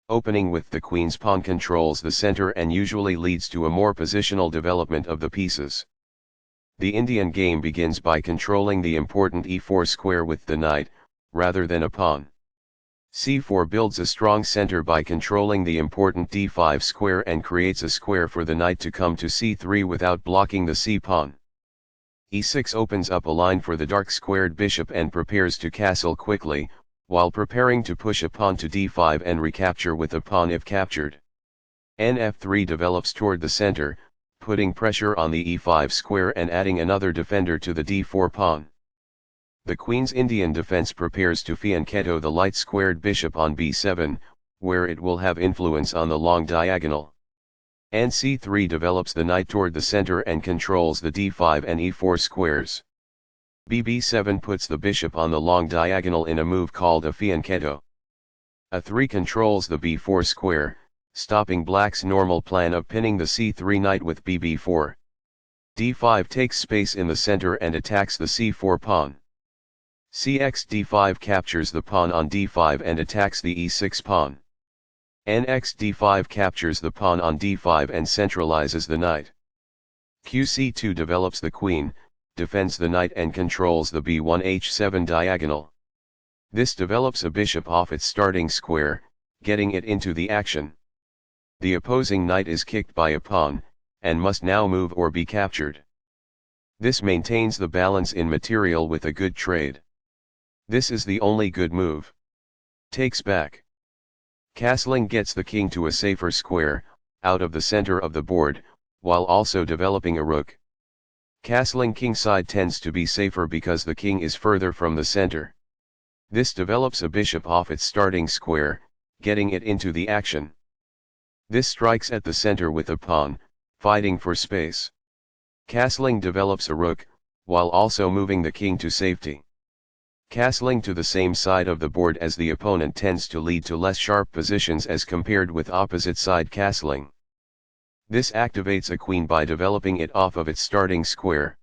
Opening with the queen's pawn controls the center and usually leads to a more positional development of the pieces. The Indian game begins by controlling the important e4 square with the knight, rather than a pawn. c4 builds a strong center by controlling the important d5 square and creates a square for the knight to come to c3 without blocking the c-pawn. e6 opens up a line for the dark squared bishop and prepares to castle quickly, while preparing to push a pawn to d5 and recapture with a pawn if captured. Nf3 develops toward the center, putting pressure on the e5 square and adding another defender to the d4 pawn. The queen's Indian defense prepares to fianchetto the light squared bishop on b7, where it will have influence on the long diagonal. c3 develops the knight toward the center and controls the d5 and e4 squares. bb7 puts the bishop on the long diagonal in a move called a fianchetto. a3 controls the b4 square, stopping black's normal plan of pinning the c3 knight with bb4. d5 takes space in the center and attacks the c4 pawn. cx d5 captures the pawn on d5 and attacks the e6 pawn. nx d5 captures the pawn on d5 and centralizes the knight. qc2 develops the queen, defends the knight and controls the b1 h7 diagonal. This develops a bishop off its starting square, getting it into the action. The opposing knight is kicked by a pawn, and must now move or be captured. This maintains the balance in material with a good trade. This is the only good move. Takes back. Castling gets the king to a safer square, out of the center of the board, while also developing a rook. Castling kingside tends to be safer because the king is further from the center. This develops a bishop off its starting square, getting it into the action. This strikes at the center with a pawn, fighting for space. Castling develops a rook, while also moving the king to safety. Castling to the same side of the board as the opponent tends to lead to less sharp positions as compared with opposite side castling. This activates a queen by developing it off of its starting square.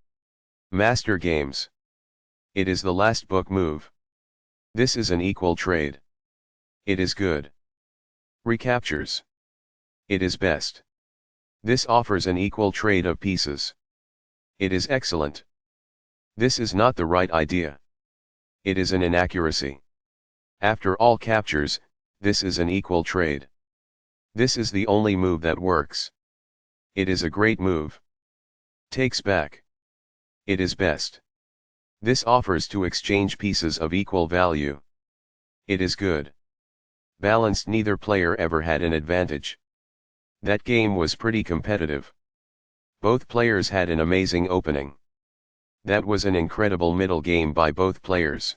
Master games. It is the last book move. This is an equal trade. It is good. Recaptures. It is best. This offers an equal trade of pieces. It is excellent. This is not the right idea. It is an inaccuracy. After all captures, this is an equal trade. This is the only move that works. It is a great move. Takes back. It is best. This offers to exchange pieces of equal value. It is good. Balanced. Neither player ever had an advantage. That game was pretty competitive. Both players had an amazing opening. That was an incredible middle game by both players.